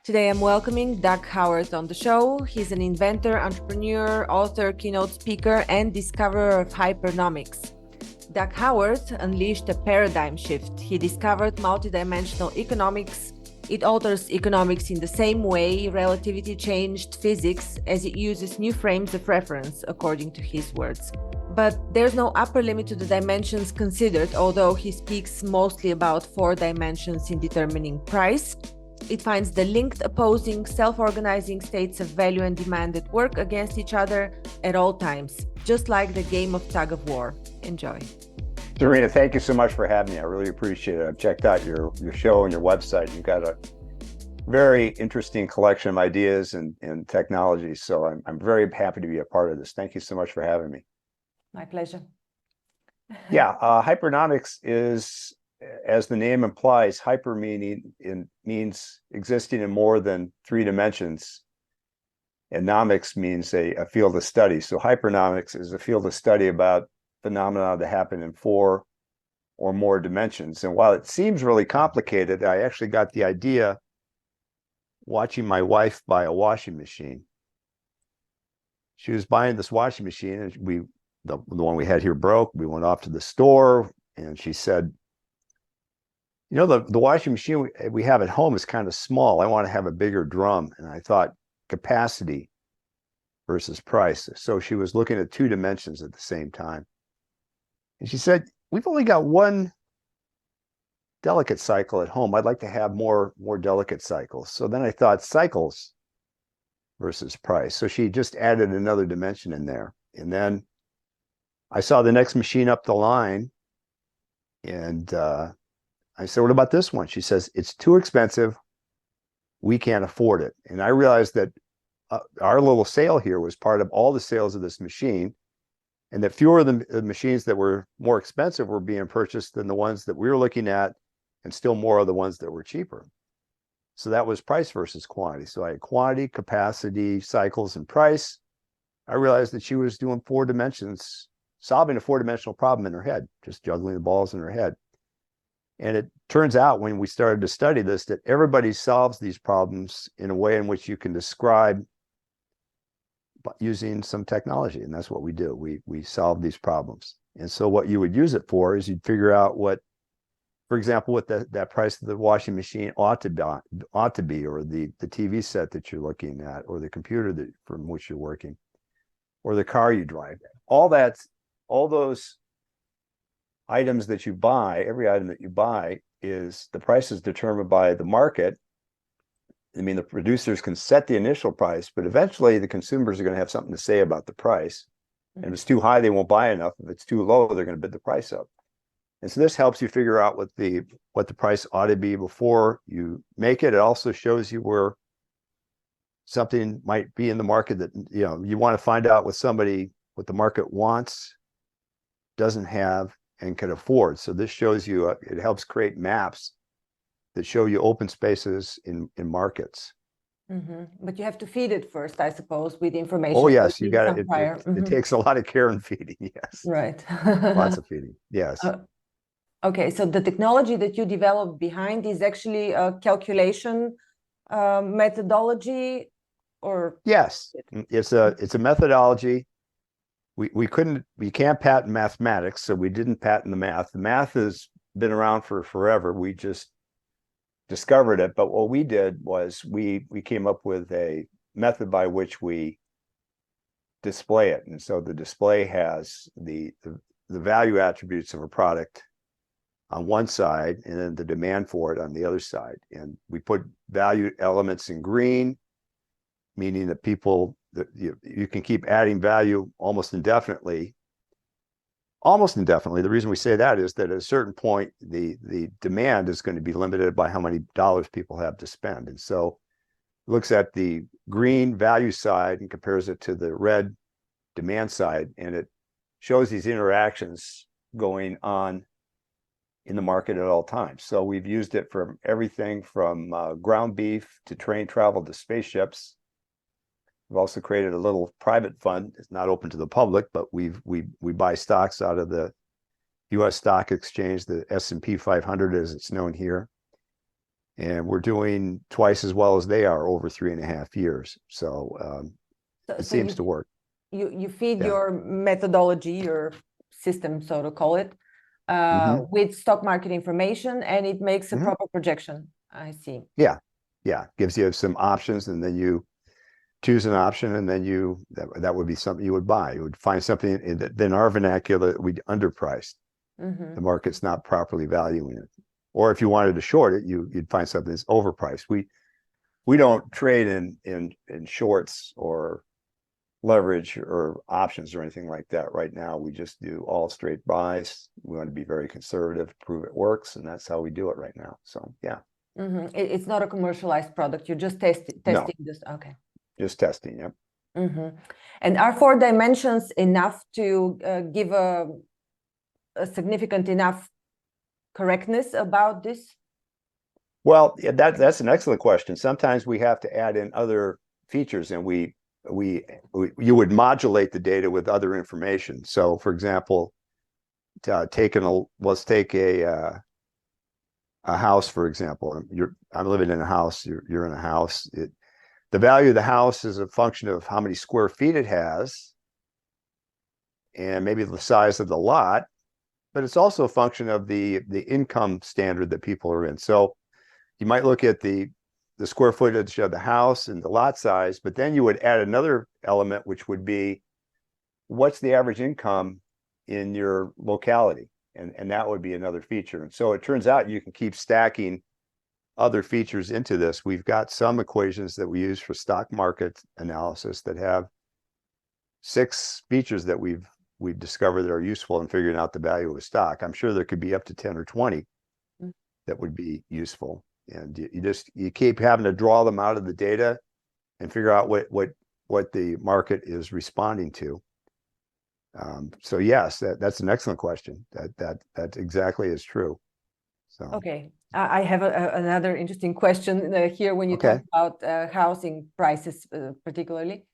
Today I'm welcoming Doug Howarth on the show. He's an inventor, entrepreneur, author, keynote speaker, and discoverer of Hypernomics. Doug Howarth unleashed a paradigm shift. He discovered multidimensional economics. It alters economics in the same way relativity changed physics, as it uses new frames of reference, according to his words. But there's no upper limit to the dimensions considered, although he speaks mostly about 4 dimensions in determining price. It finds the linked, opposing, self-organizing states of value and demand that work against each other at all times, just like the game of tug of war. Enjoy. Serena, thank you so much for having me. I really appreciate it. I've checked out your show and your website. You've got a very interesting collection of ideas and technologies. So I'm very happy to be a part of this. Thank you so much for having me. My pleasure. Yeah, hypernomics is, as the name implies, hyper means existing in more than 3 dimensions. And nomics means a field of study. So hypernomics is a field of study about phenomena that happen in 4 or more dimensions. And while it seems really complicated, I actually got the idea watching my wife buy a washing machine. She was buying this washing machine, and the one we had here broke. We went off to the store, and she said, you know, the washing machine we have at home is kind of small. I want to have a bigger drum. And I thought capacity versus price. So she was looking at 2 dimensions at the same time. And she said, we've only got 1 delicate cycle at home. I'd like to have more delicate cycles. So then I thought cycles versus price. So she just added another dimension in there. And then I saw the next machine up the line, and I said, what about this one? She says, it's too expensive. We can't afford it. And I realized that our little sale here was part of all the sales of this machine, and that fewer of the machines that were more expensive were being purchased than the ones that we were looking at, and still more of the ones that were cheaper. So that was price versus quantity. So I had quantity, capacity, cycles, and price. I realized that she was doing 4 dimensions, solving a 4-dimensional problem in her head, just juggling the balls in her head. And it turns out, when we started to study this, that everybody solves these problems in a way in which you can describe using some technology. And that's what we do. We solve these problems. And so what you would use it for is you'd figure out what, for example, what that price of the washing machine ought to be, or the TV set that you're looking at, or the computer from which you're working, or the car you drive. All those items that you buy, every item that you buy, is the price is determined by the market. I mean, the producers can set the initial price, but eventually the consumers are going to have something to say about the price. And if it's too high, they won't buy enough. If it's too low, they're going to bid the price up. And so this helps you figure out what the price ought to be before you make it. It also shows you where something might be in the market that, you want to find out what the market wants, doesn't have, and can afford. So this shows you, it helps create maps that show you open spaces in markets. Mm-hmm. But you have to feed it first, I suppose, with information. Oh yes, you got it. It takes a lot of care and feeding. Yes, right. Lots of feeding. Yes. Okay, so the technology that you developed behind is actually a calculation methodology, or? Yes, it's a methodology. We can't patent mathematics, so we didn't patent the math. The math has been around for forever. We just discovered it. But what we did was we came up with a method by which we display it. And so the display has the value attributes of a product on one side, and then the demand for it on the other side. And we put value elements in green, meaning that you can keep adding value almost indefinitely. The reason we say that is that at a certain point, the demand is going to be limited by how many dollars people have to spend. And so it looks at the green value side and compares it to the red demand side, and it shows these interactions going on in the market at all times. So we've used it for everything from ground beef to train travel to spaceships. We've also created a little private fund. It's not open to the public, but we buy stocks out of the U.S. stock exchange, the S&P 500 as it's known here. and we're doing twice as well as they are over 3.5 years. So it seems to work. You feed Yeah. your methodology, your system, so to call it, with stock market information, and it makes a proper projection. I see. Yeah. Gives you some options, and then you choose an option, and then that would be something you would buy. You would find something that, in our vernacular, we'd underpriced. The market's not properly valuing it. Or if you wanted to short it, you'd find something that's overpriced. We don't trade in shorts or leverage or options or anything like that right now. We just do all straight buys. We want to be very conservative, prove it works, and that's how we do it right now. So yeah. It's not a commercialized product. You're just testing this. Okay. Just testing. Yep. And are 4 dimensions enough to give a significant enough correctness about this? Well, that's an excellent question. Sometimes we have to add in other features, and you would modulate the data with other information. So, for example, let's take a house, for example. I'm living in a house. You're in a house. The value of the house is a function of how many square feet it has, and maybe the size of the lot. But it's also a function of the income standard that people are in. So you might look at the square footage of the house and the lot size, but then you would add another element, which would be what's the average income in your locality, and that would be another feature. And so it turns out you can keep stacking other features into this. We've got some equations that we use for stock market analysis that have 6 features that we've discovered that are useful in figuring out the value of a stock. I'm sure there could be up to 10 or 20 that would be useful. And you keep having to draw them out of the data and figure out what the market is responding to. So yes, that's an excellent question. That exactly is true. So okay, I have another interesting question here when you talk about housing prices, particularly.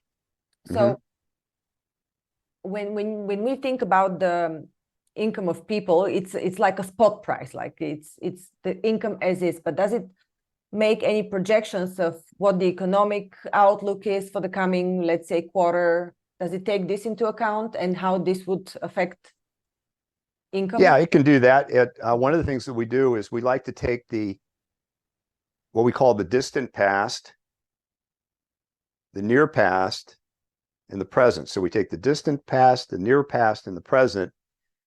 So when we think about the income of people, it's like a spot price, like it's the income as is. But does it make any projections of what the economic outlook is for the coming, let's say, quarter? Does it take this into account, and how this would affect income? Yeah, it can do that. One of the things that we do is we like to take what we call the distant past, the near past, and the present. So we take the distant past, the near past, and the present,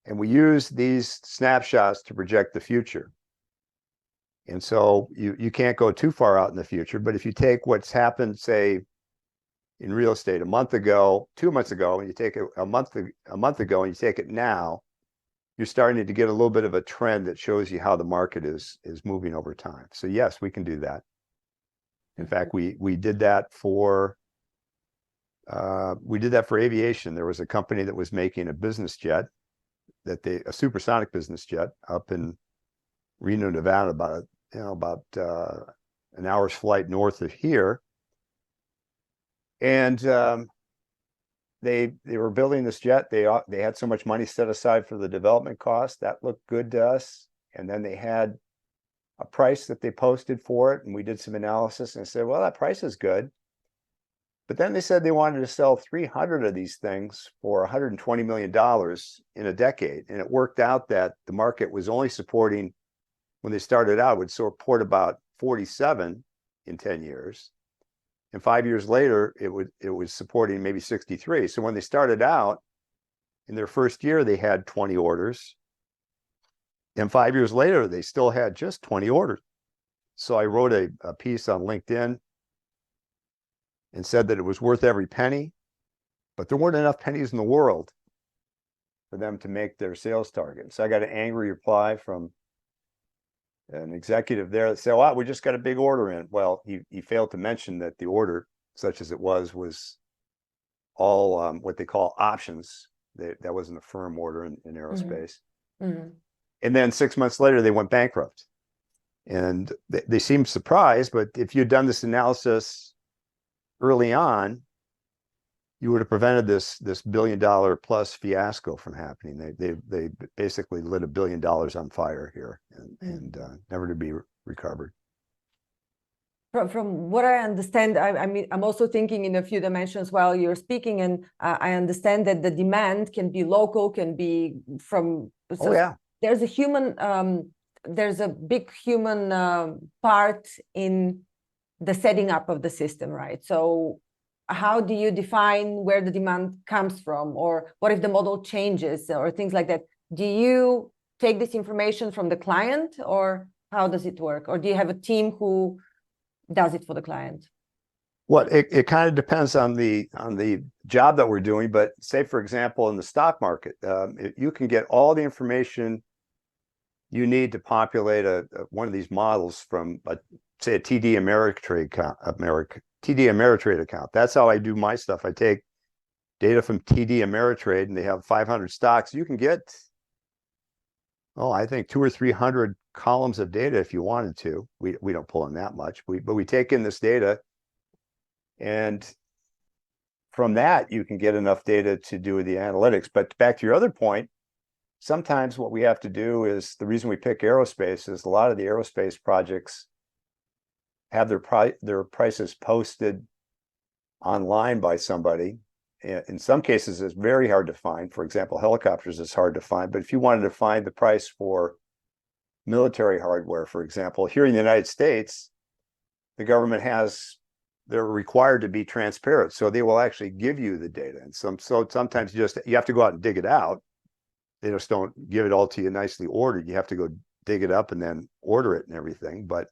and we use these snapshots to project the future. And so you can't go too far out in the future, but if you take what's happened, say, in real estate a month ago, 2 months ago, and you take it a month ago, and you take it now, you're starting to get a little bit of a trend that shows you how the market is moving over time. So yes, we can do that. In fact, we did that for aviation. There was a company that was making a business jet, a supersonic business jet, up in Reno, Nevada, about an hour's flight north of here. And they were building this jet. They had so much money set aside for the development cost. That looked good to us. And then they had a price that they posted for it, and we did some analysis and said, well, that price is good. But then they said they wanted to sell 300 of these things for $120 million in a decade. And it worked out that the market was only supporting, when they started out, would support about 47 in 10 years. And 5 years later, it was supporting maybe 63. So when they started out, in their first year, they had 20 orders. And 5 years later, they still had just 20 orders. So I wrote a piece on LinkedIn and said that it was worth every penny, but there weren't enough pennies in the world for them to make their sales target. So I got an angry reply from an executive there that said, "Well, we just got a big order in." Well, he failed to mention that the order, such as it was all what they call options. That wasn't a firm order in aerospace. And then 6 months later, they went bankrupt. And they seemed surprised, but if you'd done this analysis early on, you would have prevented this $1 billion plus fiasco from happening. They basically lit $1 billion on fire here, and never to be recovered. From what I understand, I mean, I'm also thinking in a few dimensions while you're speaking, and I understand that the demand can be local, can be from. Oh yeah. There's a human, there's a big human part in the setting up of the system, right? So how do you define where the demand comes from, or what if the model changes, or things like that? Do you take this information from the client, or how does it work? Or do you have a team who does it for the client? Well, it kind of depends on the job that we're doing, but say for example in the stock market, you can get all the information you need to populate one of these models from say a TD Ameritrade account. That's how I do my stuff. I take data from TD Ameritrade, and they have 500 stocks. You can get, I think 200 or 300 columns of data if you wanted to. We don't pull in that much, but we take in this data, and from that you can get enough data to do the analytics. But back to your other point, sometimes what we have to do is, the reason we pick aerospace is a lot of the aerospace projects have their prices posted online by somebody. In some cases, it's very hard to find. For example, helicopters is hard to find. But if you wanted to find the price for military hardware, for example, here in the United States, the government they're required to be transparent. So they will actually give you the data. And so sometimes you have to go out and dig it out. They just don't give it all to you nicely ordered. You have to go dig it up and then order it and everything. But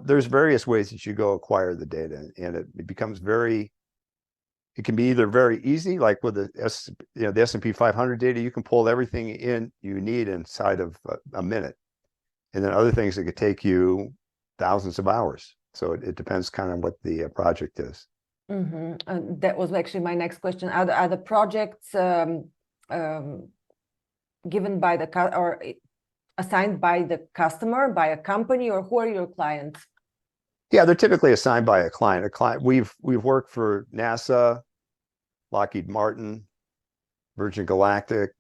there's various ways that you go acquire the data, and it becomes it can be either very easy, like with the S&P 500 data, you can pull everything in you need inside of a minute. And then other things that could take you thousands of hours. So it depends kind of what the project is. Mm-hmm. That was actually my next question. Are the projects given by or assigned by the customer, by a company, or who are your clients? Yeah, they're typically assigned by a client. We've worked for NASA, Lockheed Martin, Virgin Galactic,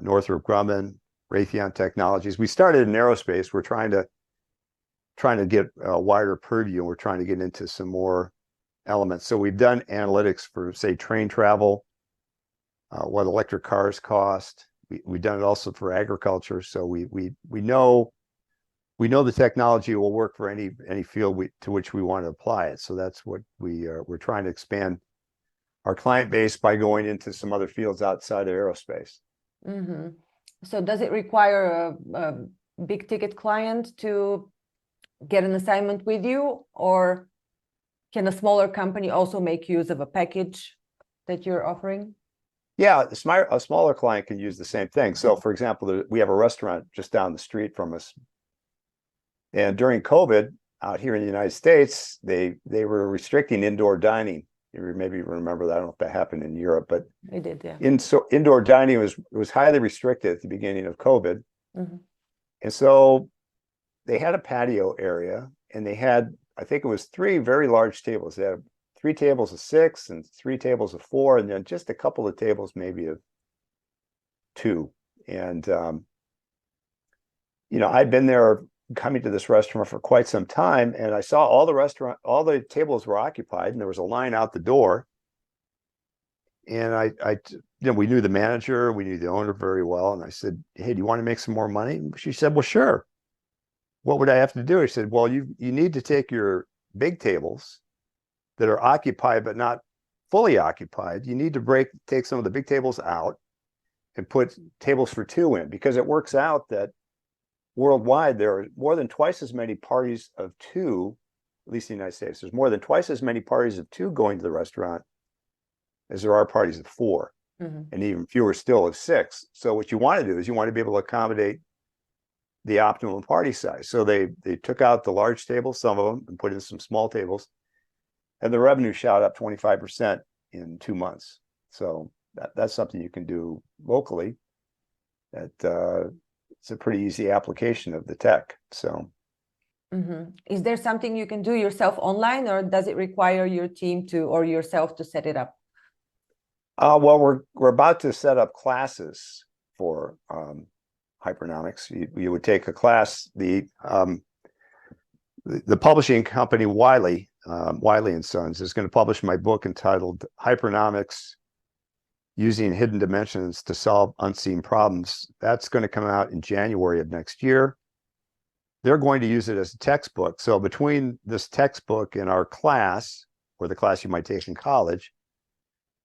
Northrop Grumman, Raytheon Technologies. We started in aerospace. We're trying to get a wider purview. We're trying to get into some more elements. So we've done analytics for, say, train travel, what electric cars cost. We've done it also for agriculture. So we know the technology will work for any field to which we want to apply it. So that's what we're trying to expand our client base by going into some other fields outside of aerospace. Mm-hmm. So does it require a big ticket client to get an assignment with you, or can a smaller company also make use of a package that you're offering? Yeah, a smaller client can use the same thing. So for example, we have a restaurant just down the street from us. And during COVID, out here in the United States, they were restricting indoor dining. You maybe remember that. I don't know if that happened in Europe, but it did, yeah. Indoor dining was highly restricted at the beginning of COVID. Mm-hmm. And so they had a patio area, and they had, I think it was 3 very large tables. They had 3 tables of 6 and 3 tables of 4, and then just a couple of tables maybe of 2. And I'd been there coming to this restaurant for quite some time, and I saw all the tables were occupied, and there was a line out the door. And we knew the manager, we knew the owner very well, and I said, "Hey, do you want to make some more money?" And she said, "Well, sure. What would I have to do?" I said, "Well, you need to take your big tables that are occupied but not fully occupied. You need to take some of the big tables out and put tables for 2 in, because it works out that worldwide there are more than twice as many parties of 2, at least in the United States. There's more than twice as many parties of 2 going to the restaurant as there are parties of 4, mm-hmm. and even fewer still of 6. So what you want to do is you want to be able to accommodate the optimum party size. So they took out the large tables, some of them, and put in some small tables, and the revenue shot up 25% in 2 months. So that's something you can do locally. It's a pretty easy application of the tech. So, mm-hmm. Is there something you can do yourself online, or does it require your team or yourself to set it up? Well, we're about to set up classes for Hypernomics. You would take a class. the publishing company Wiley and Sons is going to publish my book entitled Hypernomics: Using Hidden Dimensions to Solve Unseen Problems. That's going to come out in January of next year. They're going to use it as a textbook. So between this textbook and our class, or the class you might take in college,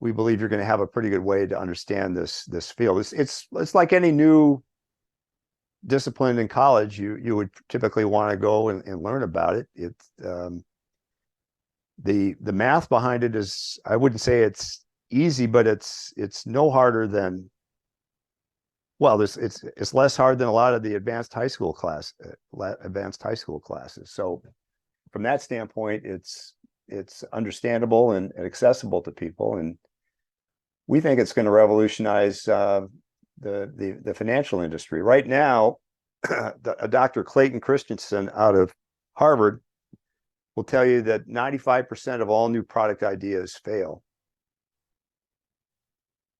we believe you're going to have a pretty good way to understand this field. It's like any new discipline in college. You would typically want to go and learn about it. It's the math behind it is, I wouldn't say it's easy, but it's no harder than, well, it's less hard than a lot of the advanced high school classes. So from that standpoint, it's understandable and accessible to people, and we think it's going to revolutionize the financial industry. Right now, Dr. Clayton Christensen out of Harvard will tell you that 95% of all new product ideas fail.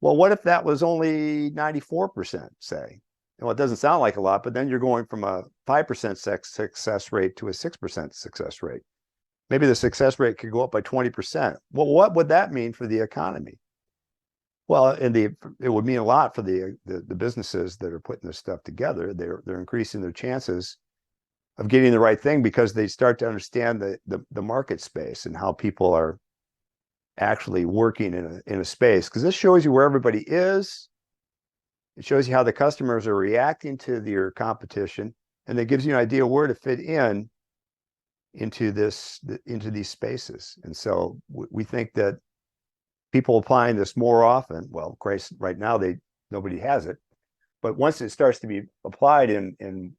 Well, what if that was only 94%, say? Well, it doesn't sound like a lot, but then you're going from a 5% success rate to a 6% success rate. Maybe the success rate could go up by 20%. Well, what would that mean for the economy? Well, it would mean a lot for the businesses that are putting this stuff together. They're increasing their chances of getting the right thing because they start to understand the market space and how people are actually working in a space. Because this shows you where everybody is. It shows you how the customers are reacting to your competition, and it gives you an idea where to fit into these spaces. And so we think that people applying this more often, well, Grace, right now nobody has it, but once it starts to be applied in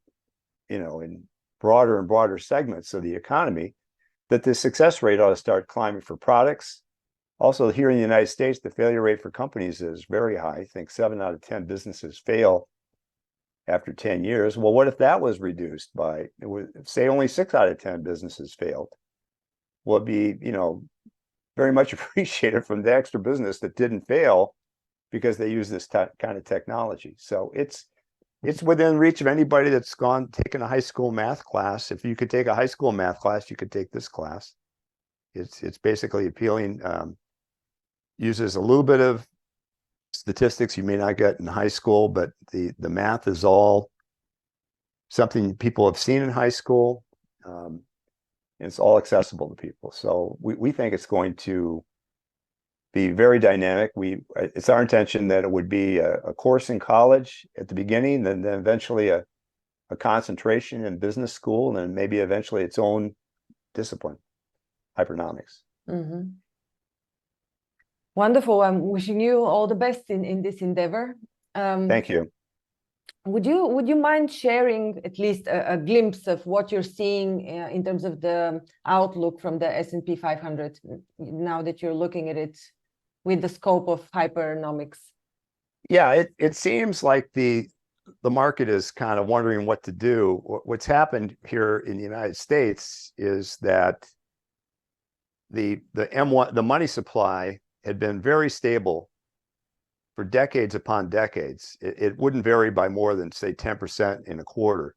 broader and broader segments of the economy, that the success rate ought to start climbing for products. Also, here in the United States, the failure rate for companies is very high. I think 7 out of 10 businesses fail after 10 years. Well, what if that was reduced by, say, only 6 out of 10 businesses failed? Well, it'd be, very much appreciated from the extra business that didn't fail because they use this kind of technology. So it's within reach of anybody that's taken a high school math class. If you could take a high school math class, you could take this class. It's basically appealing. Uses a little bit of statistics you may not get in high school, but the math is all something people have seen in high school. And it's all accessible to people. So we think it's going to be very dynamic. It's our intention that it would be a course in college at the beginning, and then eventually a concentration in business school, and then maybe eventually its own discipline, hypernomics. Mm-hmm. Wonderful. I'm wishing you all the best in this endeavor. Thank you. Would you mind sharing at least a glimpse of what you're seeing in terms of the outlook from the S&P 500 now that you're looking at it with the scope of hypernomics? Yeah, it seems like the market is kind of wondering what to do. What's happened here in the United States is that the money supply had been very stable for decades upon decades. It wouldn't vary by more than, say, 10% in a quarter.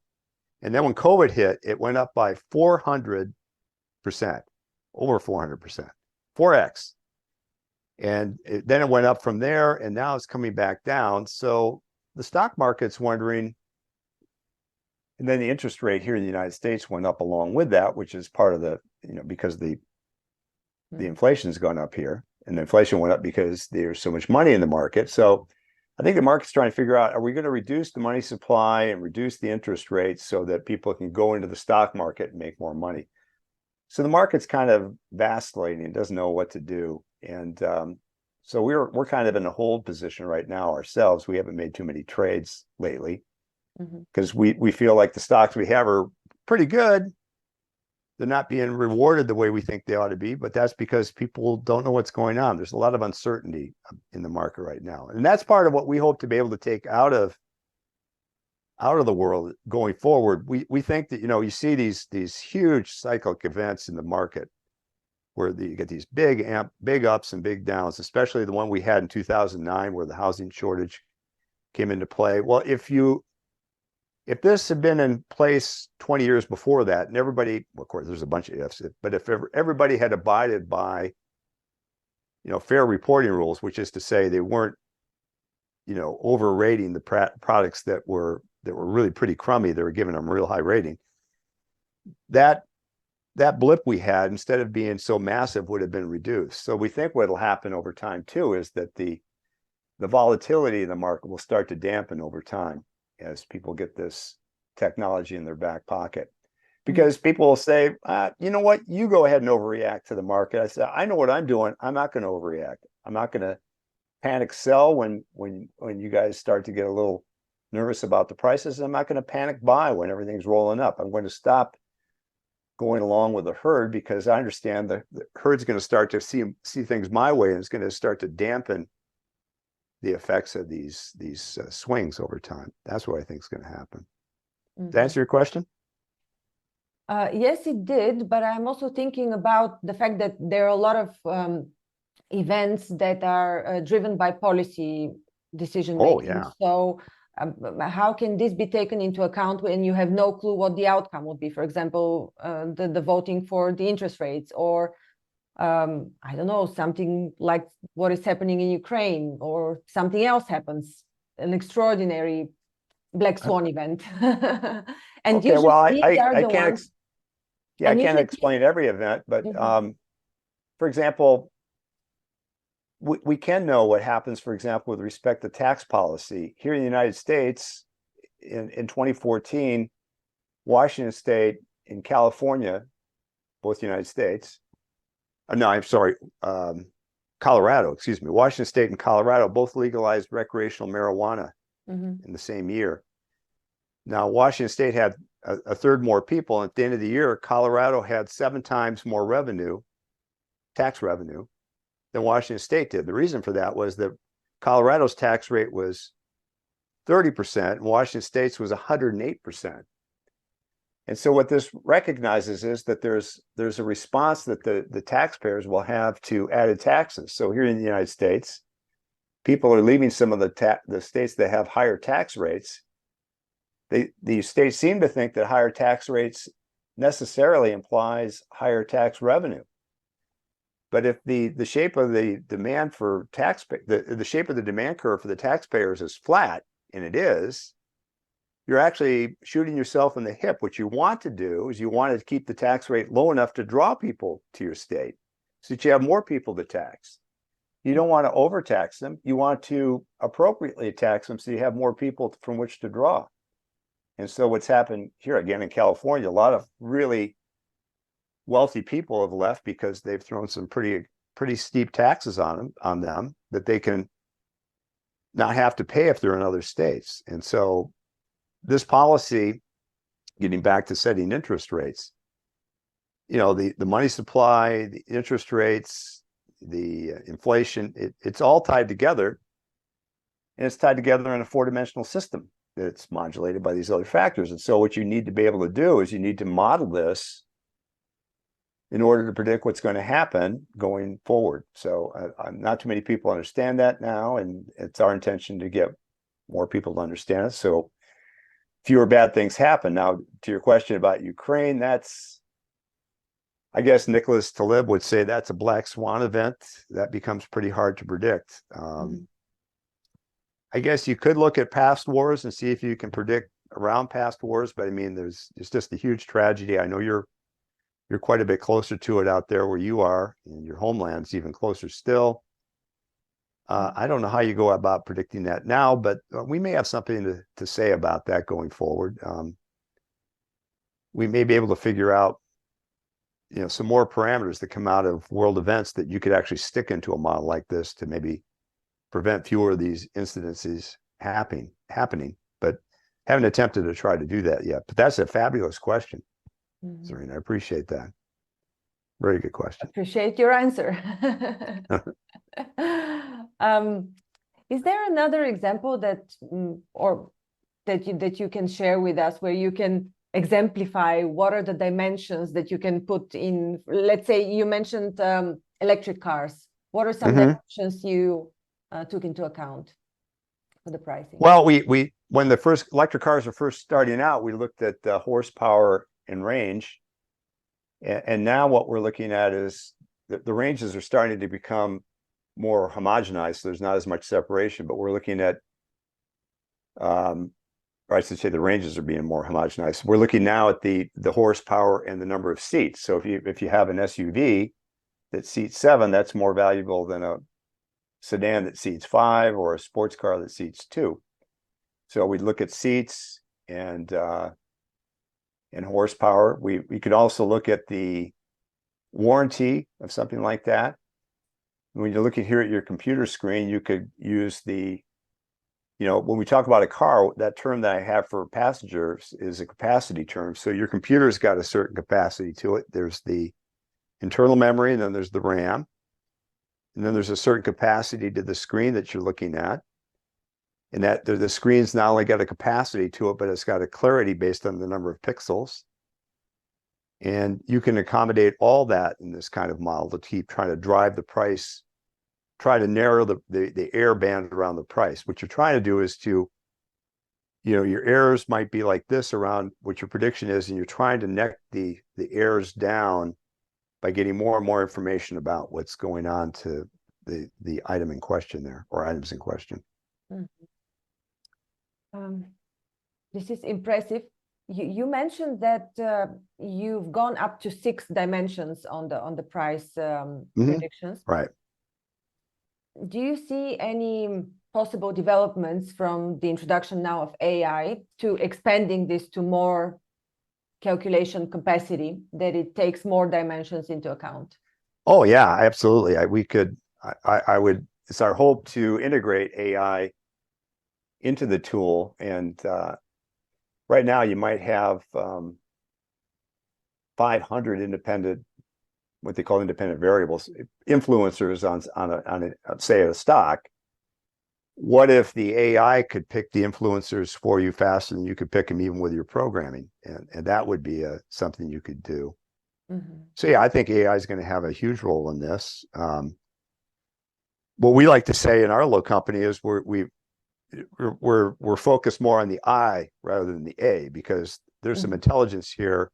And then when COVID hit, it went up by 400%, over 400%, 4x. And then it went up from there, and now it's coming back down. So the stock market's wondering, and then the interest rate here in the United States went up along with that, which is part of the, because the inflation's gone up here. And the inflation went up because there's so much money in the market. So I think the market's trying to figure out, are we going to reduce the money supply and reduce the interest rates so that people can go into the stock market and make more money? So the market's kind of vacillating and doesn't know what to do. And so we're kind of in a hold position right now ourselves. We haven't made too many trades lately because we feel like the stocks we have are pretty good. They're not being rewarded the way we think they ought to be, but that's because people don't know what's going on. There's a lot of uncertainty in the market right now. And that's part of what we hope to be able to take out of the world going forward. We think that, you see these huge cyclic events in the market where you get these big ups and big downs, especially the one we had in 2009 where the housing shortage came into play. Well, if you if this had been in place 20 years before that, and everybody, of course, there's a bunch of ifs, but if everybody had abided by, fair reporting rules, which is to say they weren't, overrating the products that were really pretty crummy, they were giving them a real high rating. That blip we had, instead of being so massive, would have been reduced. So we think what will happen over time too is that the volatility in the market will start to dampen over time as people get this technology in their back pocket. Because people will say, you know what, you go ahead and overreact to the market. I said, I know what I'm doing. I'm not going to overreact. I'm not going to panic sell when you guys start to get a little nervous about the prices. I'm not going to panic buy when everything's rolling up. I'm going to stop going along with the herd, because I understand the herd's going to start to see things my way, and it's going to start to dampen the effects of these swings over time. That's what I think is going to happen. Did that answer your question? Yes, it did. But I'm also thinking about the fact that there are a lot of events that are driven by policy decision making. Oh, yeah. So how can this be taken into account when you have no clue what the outcome would be? For example, the voting for the interest rates, or I don't know, something like what is happening in Ukraine, or something else happens, an extraordinary black swan event. And okay, well, I can't I can't explain every event, but for example, we can know what happens, for example, with respect to tax policy. Here in the United States, in 2014, Washington State and California, both United States, no, I'm sorry, Colorado, excuse me, Washington State and Colorado both legalized recreational marijuana in the same year. Now, Washington State had a third more people, and at the end of the year, Colorado had 7 times more revenue, tax revenue, than Washington State did. The reason for that was that Colorado's tax rate was 30%, and Washington State's was 108%. And so what this recognizes is that there's a response that the taxpayers will have to added taxes. So here in the United States, people are leaving some of the states that have higher tax rates. The states seem to think that higher tax rates necessarily implies higher tax revenue. But if the shape of the demand for the shape of the demand curve for the taxpayers is flat, and it is, you're actually shooting yourself in the hip. What you want to do is you want to keep the tax rate low enough to draw people to your state so that you have more people to tax. You don't want to overtax them. You want to appropriately tax them so you have more people from which to draw. And so what's happened here again in California, a lot of really wealthy people have left because they've thrown some pretty steep taxes on them that they can not have to pay if they're in other states. And so this policy, getting back to setting interest rates, the money supply, the interest rates, the inflation, it's all tied together, and it's tied together in a 4-dimensional system that's modulated by these other factors. And so what you need to be able to do is you need to model this in order to predict what's going to happen going forward. So not too many people understand that now, and it's our intention to get more people to understand it. So fewer bad things happen. Now, to your question about Ukraine, I guess Nicholas Taleb would say that's a black swan event. That becomes pretty hard to predict. I guess you could look at past wars and see if you can predict around past wars, but I mean, it's just a huge tragedy. I know you're quite a bit closer to it out there where you are, and your homeland's even closer still. I don't know how you go about predicting that now, but we may have something to say about that going forward. We may be able to figure out, some more parameters that come out of world events that you could actually stick into a model like this to maybe prevent fewer of these incidences happening, but haven't attempted to try to do that yet. But that's a fabulous question, Serena. I appreciate that. Very good question. Appreciate your answer. Is there another example that you can share with us where you can exemplify what are the dimensions that you can put in? Let's say you mentioned electric cars. What are some dimensions you took into account? for the pricing? Well, we when the first electric cars were first starting out, we looked at horsepower and range, and now what we're looking at is the ranges are starting to become more homogenized. So there's not as much separation, but we're looking at, or I should say, the ranges are being more homogenized. We're looking now at the horsepower and the number of seats. So if you have an SUV that seats 7, that's more valuable than a sedan that seats 5 or a sports car that seats 2. So we look at seats and horsepower. We could also look at the warranty of something like that. When you're looking here at your computer screen, you could use when we talk about a car, that term that I have for passengers is a capacity term. So your computer's got a certain capacity to it. There's the internal memory, and then there's the RAM. And then there's a certain capacity to the screen that you're looking at. And that the screen's not only got a capacity to it, but it's got a clarity based on the number of pixels. And you can accommodate all that in this kind of model to keep trying to drive the price, try to narrow the error band around the price. What you're trying to do is your errors might be like this around what your prediction is, and you're trying to neck the errors down by getting more and more information about what's going on to the item in question there, or items in question. This is impressive. You mentioned that you've gone up to 6 dimensions on the price predictions. Right. Do you see any possible developments from the introduction now of AI to expanding this to more calculation capacity, that it takes more dimensions into account? Oh yeah, absolutely. It's our hope to integrate AI into the tool. And right now you might have 500 independent, what they call independent variables, influencers on say a stock. What if the AI could pick the influencers for you faster than you could pick them even with your programming? And that would be something you could do. So yeah, I think AI is going to have a huge role in this. What we like to say in our little company is we're focused more on the I rather than the A, because there's some intelligence here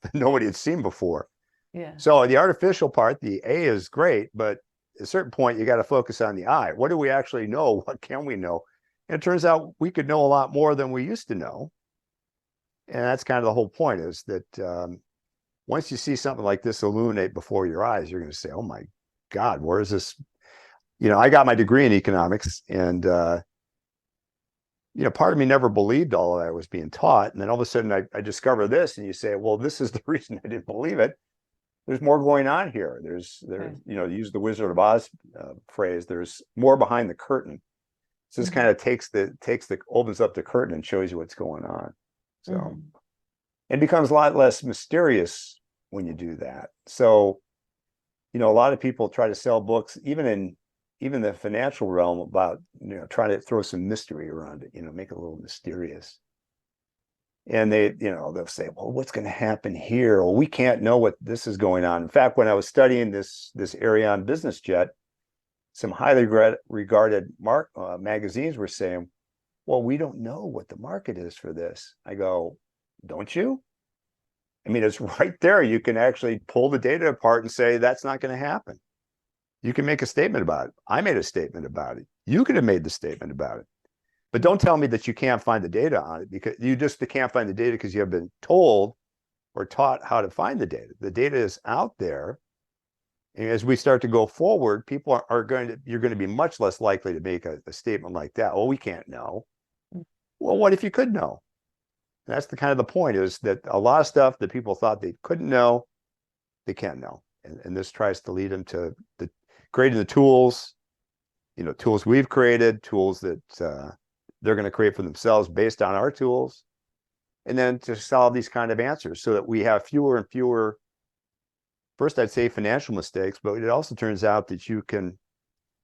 that nobody had seen before. Yeah. So the artificial part, the A, is great, but at a certain point you got to focus on the I. What do we actually know? What can we know? And it turns out we could know a lot more than we used to know. And that's kind of the whole point, is that once you see something like this illuminate before your eyes, you're going to say, oh my God, where is this? I got my degree in economics, and part of me never believed all of that was being taught. And then all of a sudden I discover this, and you say, well, this is the reason I didn't believe it. There's more going on here. There's use the Wizard of Oz phrase, there's more behind the curtain. So this kind of opens up the curtain and shows you what's going on. So it becomes a lot less mysterious when you do that. So, a lot of people try to sell books, even the financial realm, about trying to throw some mystery around it, make it a little mysterious. And they'll say, well, what's going to happen here? Well, we can't know what this is going on. In fact, when I was studying this area on business jet, some highly regarded magazines were saying, well, we don't know what the market is for this. I go, don't you? I mean, it's right there. You can actually pull the data apart and say, that's not going to happen. You can make a statement about it. I made a statement about it. You could have made the statement about it. But don't tell me that you can't find the data on it, because you just can't find the data because you have been told or taught how to find the data. The data is out there. And as we start to go forward, people you're going to be much less likely to make a statement like that. Oh, we can't know. Well, what if you could know? And that's the kind of the point, is that a lot of stuff that people thought they couldn't know, they can know. And this tries to lead them to creating the tools, tools we've created, tools that they're going to create for themselves based on our tools, and then to solve these kind of answers so that we have fewer and fewer, first I'd say financial mistakes, but it also turns out that you can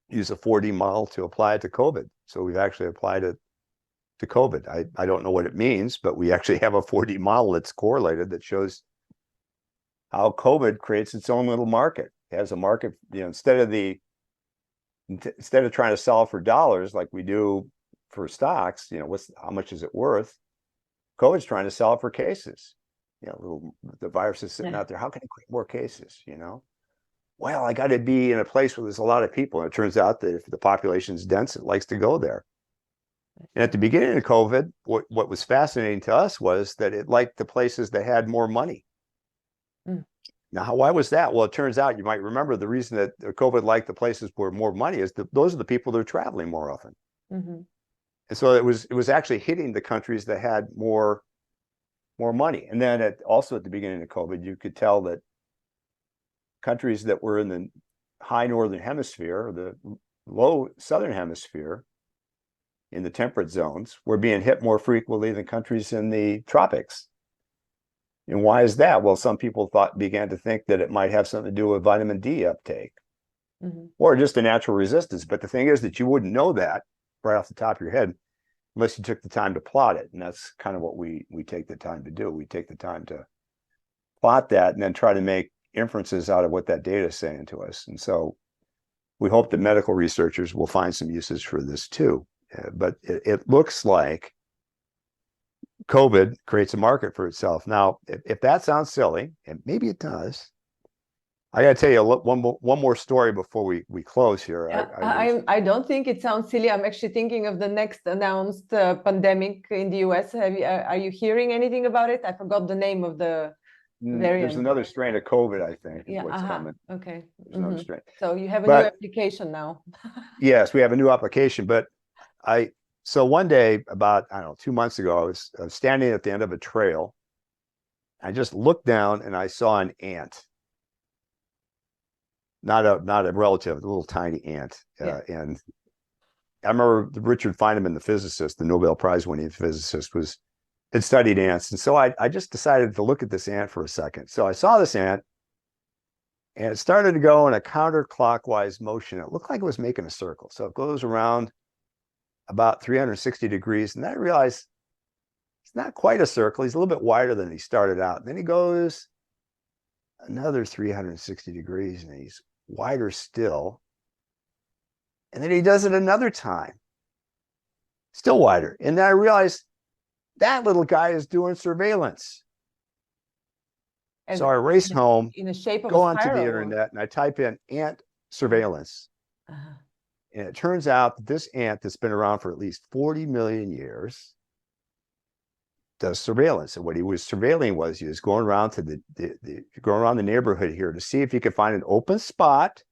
use a 4D model to apply it to COVID. So we've actually applied it to COVID. I don't know what it means, but we actually have a 4D model that's correlated that shows how COVID creates its own little market. It has a market, instead of trying to solve for dollars like we do for stocks, how much is it worth? COVID's trying to sell it for cases. The virus is sitting out there. How can I create more cases? Well, I got to be in a place where there's a lot of people. And it turns out that if the population is dense, it likes to go there. And at the beginning of COVID, what was fascinating to us was that it liked the places that had more money. Now, why was that? Well, it turns out, you might remember, the reason that COVID liked the places where more money is those are the people that are traveling more often. And so it was actually hitting the countries that had more money. And then also at the beginning of COVID, you could tell that countries that were in the high northern hemisphere, or the low southern hemisphere, in the temperate zones, were being hit more frequently than countries in the tropics. And why is that? Well, some people began to think that it might have something to do with vitamin D uptake, or just a natural resistance. But the thing is that you wouldn't know that right off the top of your head unless you took the time to plot it. And that's kind of what we take the time to do. We take the time to plot that and then try to make inferences out of what that data is saying to us. And so we hope that medical researchers will find some uses for this too. But it looks like COVID creates a market for itself. Now, if that sounds silly, and maybe it does, I got to tell you one more story before we close here. I don't think it sounds silly. I'm actually thinking of the next announced pandemic in the US. Are you hearing anything about it? I forgot the name of the variant. There's another strain of COVID, I think, is what's coming. Okay. There's another strain. So you have a new application now. Yes, we have a new application. But so one day, about, 2 months ago, I was standing at the end of a trail. I just looked down and I saw an ant. Not a relative, a little tiny ant. And I remember Richard Feynman, the physicist, the Nobel Prize winning physicist, had studied ants. And so I just decided to look at this ant for a second. So I saw this ant, and it started to go in a counterclockwise motion. It looked like it was making a circle. So it goes around about 360 degrees. And then I realized it's not quite a circle. He's a little bit wider than he started out. And then he goes another 360 degrees, and he's wider still. And then he does it another time, still wider. And then I realized that little guy is doing surveillance. And so I race home, in the shape of go onto the internet, and I type in ant surveillance. And it turns out that this ant that's been around for at least 40 million years does surveillance. And what he was surveilling was, he was going around to going around the neighborhood here to see if he could find an open spot,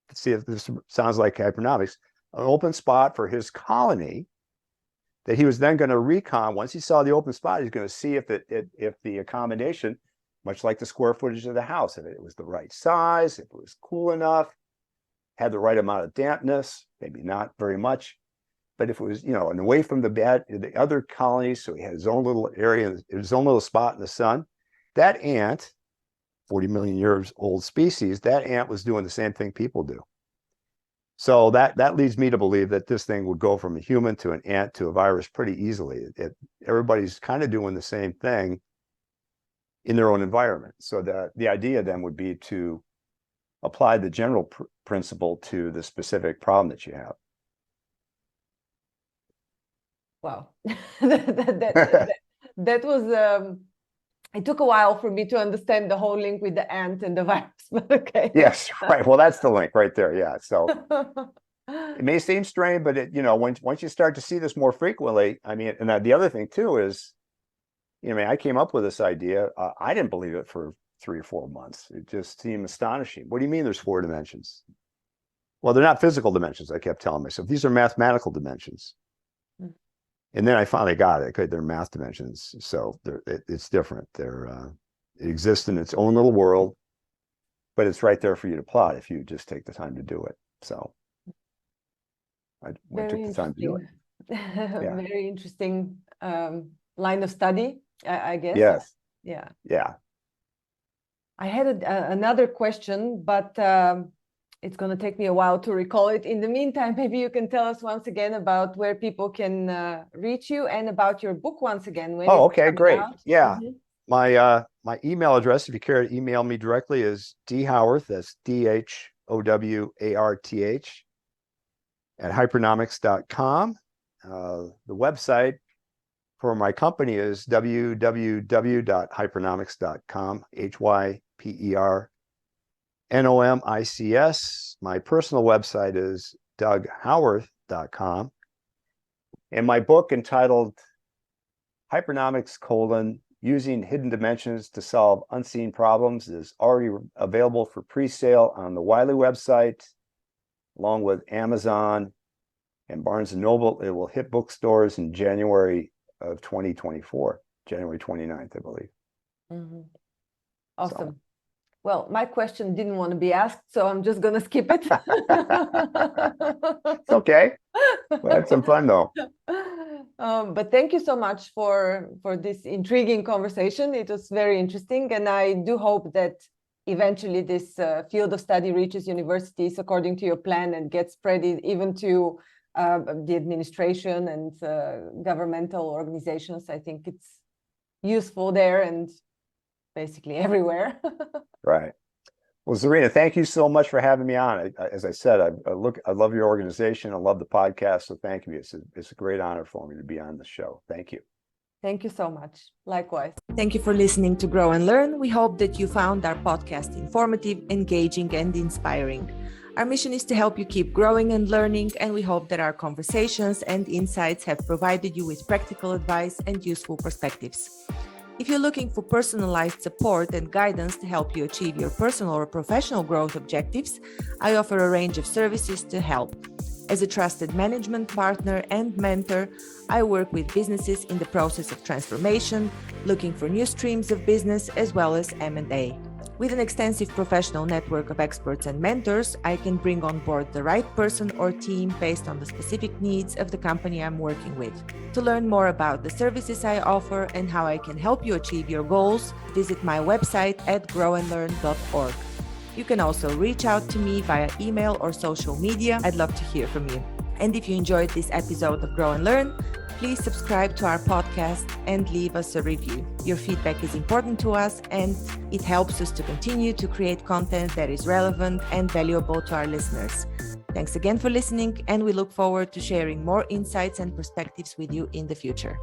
to see if this sounds like hypernomics, an open spot for his colony that he was then going to recon. Once he saw the open spot, he's going to see if the accommodation, much like the square footage of the house, if it was the right size, if it was cool enough, had the right amount of dampness, maybe not very much. But if it was, and away from the other colonies, so he had his own little area, his own little spot in the sun, that ant, 40 million years old species, that ant was doing the same thing people do. So that leads me to believe that this thing would go from a human to an ant to a virus pretty easily. Everybody's kind of doing the same thing in their own environment. So the idea then would be to apply the general principle to the specific problem that you have. Wow. that was it took a while for me to understand the whole link with the ant and the virus, but okay. Yes, right. Well, that's the link right there. Yeah. So it may seem strange, but once you start to see this more frequently, I mean, and the other thing too is, I came up with this idea. I didn't believe it for 3 or 4 months. It just seemed astonishing. What do you mean there's 4 dimensions? Well, they're not physical dimensions, I kept telling myself. These are mathematical dimensions. And then I finally got it. Okay, they're math dimensions, so it's different. It exists in its own little world, but it's right there for you to plot if you just take the time to do it. So I took the time to do it. Yeah. Very interesting line of study, I guess. Yes. Yeah. Yeah. I had another question, but it's going to take me a while to recall it. In the meantime, maybe you can tell us once again about where people can reach you and about your book once again. When okay, great. Out. Yeah. My email address, if you care to email me directly, is dhowarth, that's DHOWARTH, at hypernomics.com. The website for my company is www.hypernomics.com, HYPERNOMICS. My personal website is doughowarth.com. And my book entitled Hypernomics: Using Hidden Dimensions to Solve Unseen Problems is already available for pre-sale on the Wiley website, along with Amazon and Barnes & Noble. It will hit bookstores in January of 2024, January 29th, I believe. Mm-hmm. Awesome. So. Well, my question didn't want to be asked, so I'm just going to skip it. It's okay. We had some fun, though. But thank you so much for this intriguing conversation. It was very interesting, and I do hope that eventually this field of study reaches universities according to your plan and gets spread even to the administration and governmental organizations. I think it's useful there and basically everywhere. Right. Well, Zarina, thank you so much for having me on. As I said, I love your organization. I love the podcast. So thank you. It's a great honor for me to be on the show. Thank you. Thank you so much. Likewise. Thank you for listening to Grow and Learn. We hope that you found our podcast informative, engaging, and inspiring. Our mission is to help you keep growing and learning, and we hope that our conversations and insights have provided you with practical advice and useful perspectives. If you're looking for personalized support and guidance to help you achieve your personal or professional growth objectives, I offer a range of services to help. As a trusted management partner and mentor, I work with businesses in the process of transformation, looking for new streams of business, as well as M&A. With an extensive professional network of experts and mentors, I can bring on board the right person or team based on the specific needs of the company I'm working with. To learn more about the services I offer and how I can help you achieve your goals, visit my website at grownlearn.org. You can also reach out to me via email or social media. I'd love to hear from you. And if you enjoyed this episode of Grow and Learn, please subscribe to our podcast and leave us a review. Your feedback is important to us, and it helps us to continue to create content that is relevant and valuable to our listeners. Thanks again for listening, and we look forward to sharing more insights and perspectives with you in the future.